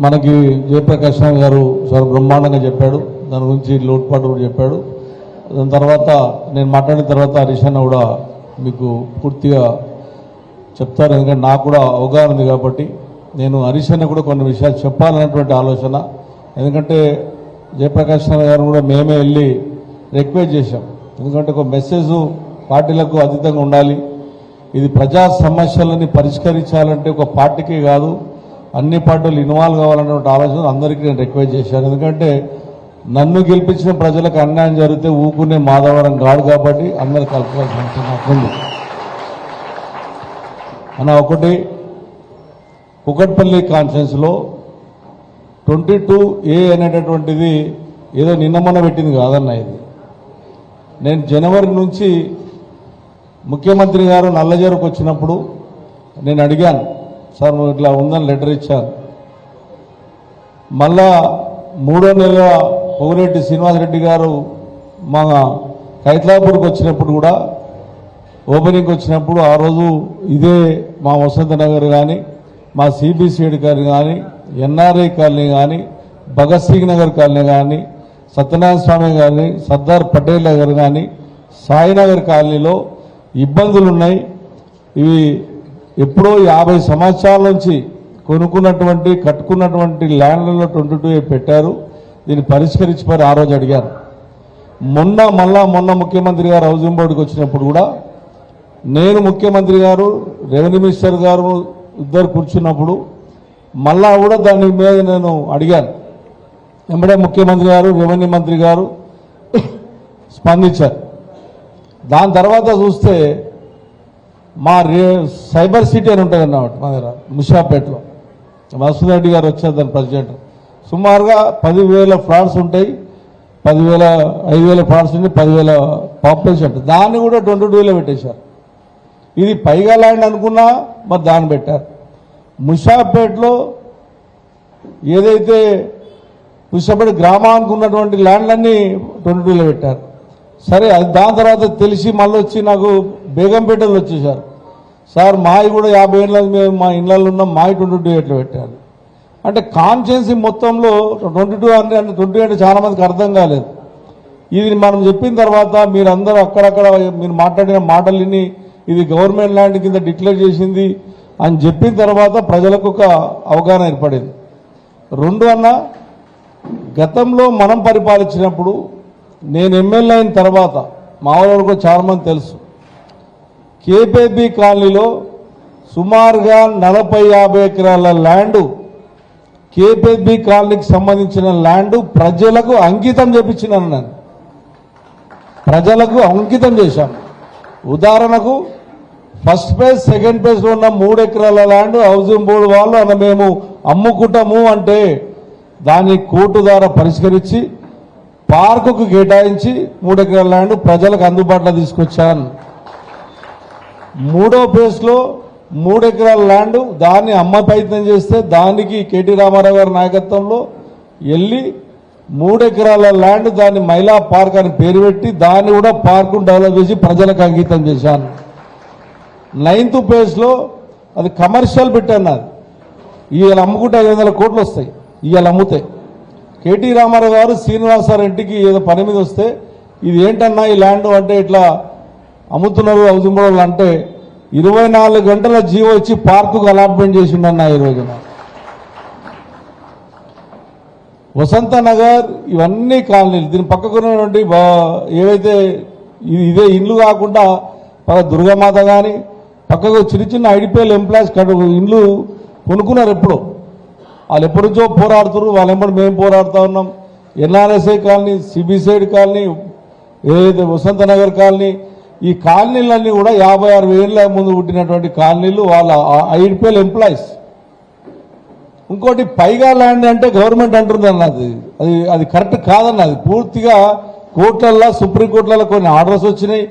మనకి జయప్రకాష్ నారాయణ గారు చాలా బ్రహ్మాండంగా చెప్పాడు, దాని గురించి లోటుపాటు కూడా చెప్పాడు. దాని తర్వాత నేను మాట్లాడిన తర్వాత హరీష్ అన్న కూడా మీకు పూర్తిగా చెప్తారు, ఎందుకంటే నాకు కూడా అవగాహన ఉంది కాబట్టి. నేను హరీష్ అన్న కూడా కొన్ని విషయాలు చెప్పాలన్నటువంటి ఆలోచన, ఎందుకంటే జయప్రకాష్ నారాయణ గారు కూడా మేమే వెళ్ళి రిక్వెస్ట్ చేశాం, ఎందుకంటే ఒక మెసేజ్ పార్టీలకు అతీతంగా ఉండాలి. ఇది ప్రజా సమస్యలని పరిష్కరించాలంటే ఒక పార్టీకి కాదు, అన్ని పార్టీలు ఇన్వాల్వ్ కావాలన్నటువంటి ఆలోచన అందరికీ నేను రిక్వెస్ట్ చేశాను. ఎందుకంటే నన్ను గెలిపించిన ప్రజలకు అన్యాయం జరిగితే ఊకునే మాధవరం కాదు కాబట్టి అందరు కలపాల్సిన హక్కుంది అన్న. ఒకటి, కుకట్పల్లి కాన్ఫరెన్స్లో 22A అనేటటువంటిది ఏదో నిన్న మొన్న పెట్టింది కాదన్న. ఇది నేను జనవరి నుంచి ముఖ్యమంత్రి గారు నల్లజరుకు వచ్చినప్పుడు నేను అడిగాను, సార్ నువ్వు ఇట్లా ఉందని లెటర్ ఇచ్చాను. మళ్ళా 3వ నెల పొగిరెడ్డి శ్రీనివాసరెడ్డి గారు మా కైతలాపూర్కి వచ్చినప్పుడు కూడా ఓపెనింగ్కి వచ్చినప్పుడు ఆ రోజు ఇదే మా వసంత నగర్ కానీ, మా సిబిసిఐడి కాలనీ కానీ, ఎన్ఆర్ఐ కాలనీ కానీ, భగత్ సింగ్ నగర్ కాలనీ కానీ, సత్యనారాయణ స్వామి కానీ, సర్దార్ పటేల్ నగర్ కానీ, సాయినగర్ కాలనీలో ఇబ్బందులు ఉన్నాయి. ఇవి ఎప్పుడో 50 సంవత్సరాల నుంచి కొనుక్కున్నటువంటి కట్టుకున్నటువంటి ల్యాండ్లలో 22A పెట్టారు, దీన్ని పరిష్కరించిపోయి ఆ రోజు అడిగారు. మొన్న ముఖ్యమంత్రి గారు హౌసింగ్ బోర్డుకి వచ్చినప్పుడు కూడా నేను, ముఖ్యమంత్రి గారు, రెవెన్యూ మినిస్టర్ గారు ఇద్దరు కూర్చున్నప్పుడు మళ్ళా కూడా దాని మీద నేను అడిగాను. వెంబడే ముఖ్యమంత్రి గారు, రెవెన్యూ మంత్రి గారు స్పందించారు. దాని తర్వాత చూస్తే మా సైబర్ సిటీ అని ఉంటుంది అన్నమాట మా దగ్గర ముషాపేటలో, మసూద్ గారు వచ్చారు దాని ప్రెసిడెంట్. సుమారుగా 10,000 ఫ్లాట్స్ ఉంటాయి, 5,000 ఫ్లాట్స్ ఉంటాయి, 10,000 పాపులేషన్ ఉంటుంది. దాన్ని కూడా 22లో పెట్టేశారు. ఇది పైగా ల్యాండ్ అనుకున్నా మరి దాన్ని పెట్టారు. ముషాపేటలో ఏదైతే ముషాపేట గ్రామానికి ఉన్నటువంటి ల్యాండ్లన్నీ 22లో పెట్టారు. సరే, అది దాని తర్వాత తెలిసి మళ్ళీ వచ్చి నాకు బేగంపేటలో వచ్చేసారు, సార్ మావి కూడా 50 ఏళ్ళ మేము మా ఇళ్ళల్లో ఉన్నాం, మావి 22 పెట్టారు. అంటే కాన్స్టిట్యున్సీ మొత్తంలో 22 అంటే చాలా మందికి అర్థం కాలేదు. ఇది మనం చెప్పిన తర్వాత మీరందరూ అక్కడక్కడ మీరు మాట్లాడిన మాటలని ఇది గవర్నమెంట్ ల్యాండ్ కింద డిక్లేర్ చేసింది అని చెప్పిన తర్వాత ప్రజలకు ఒక అవగాహన ఏర్పడింది. 2 అన్న, గతంలో మనం పరిపాలించినప్పుడు నేను ఎమ్మెల్యే అయిన తర్వాత మా వాళ్ళకు చాలా మంది తెలుసు, కేపీబీ కాలనీలో సుమారుగా 40-50 ఎకరాల ల్యాండు, కేపీబీ కాలనీకి సంబంధించిన ల్యాండు ప్రజలకు అంకితం చేపించినాను. నేను ప్రజలకు అంకితం చేశాను. ఉదాహరణకు ఫస్ట్ ఫేజ్, సెకండ్ ఫేజ్లో ఉన్న 3 ఎకరాల ల్యాండ్ హౌసింగ్ బోర్డు వాళ్ళు అన్న మేము అమ్ముకుంటాము అంటే దాన్ని కోర్టు ద్వారా పరిష్కరించి పార్కుకు కేటాయించి 3 ఎకరాల ల్యాండ్ ప్రజలకు అందుబాటులో తీసుకొచ్చాను. 3వ ఫేజ్లో 3 ఎకరాల ల్యాండ్ దాన్ని అమ్మ ప్రయత్నం చేస్తే దానికి కేటీ రామారావు గారి నాయకత్వంలో వెళ్ళి 3 ఎకరాల ల్యాండ్ దాన్ని మహిళా పార్క్ అని పేరు పెట్టి దాన్ని కూడా పార్కును డెవలప్ చేసి ప్రజలకు అంకితం చేశాను. 9th ఫేజ్లో అది కమర్షియల్ పెట్టాను. ఇవాళ అమ్ముకుంటే 500 కోట్లు వస్తాయి. ఇవాళ అమ్ముతే కేటీ రామారావు గారు శ్రీనివాసరెడ్డికి ఏదో పని మీద వస్తే ఇది ఏంటన్నా ఈ ల్యాండ్ అంటే ఇట్లా అమ్ముతున్నారు హౌసింగ్ బోర్డు అంటే 24 గంటల జీవో ఇచ్చి పార్కుకు అలాట్మెంట్ చేసిండన్న. ఈ రోజున వసంత నగర్ ఇవన్నీ కాలనీలు, దీని పక్కకున్నటువంటి ఏవైతే ఇదే ఇండ్లు కాకుండా దుర్గామాత కానీ పక్కకు చిన్న ఐడిపిఎల్ ఎంప్లాయీస్ ఇండ్లు కొనుక్కున్నారు. ఎప్పుడో వాళ్ళు ఎప్పటి నుంచో పోరాడుతున్నారు, వాళ్ళ ఎంబడి మేము పోరాడుతూ ఉన్నాం. ఎన్ఆర్ఎస్ఐ కాలనీ, సిబిసిఐడి కాలనీ, ఏదైతే వసంత నగర్ కాలనీ, ఈ కాలనీలన్నీ కూడా 56 ఏళ్ళ ముందు పుట్టినటువంటి కాలనీలు, వాళ్ళ ఐడిపిఎల్ ఎంప్లాయీస్. ఇంకోటి పైగా ల్యాండ్ అంటే గవర్నమెంట్ అంటుంది అన్నది, అది కరెక్ట్ కాదన్నది. పూర్తిగా కోర్టులలో, సుప్రీంకోర్టులలో కొన్ని ఆర్డర్స్ వచ్చినాయి.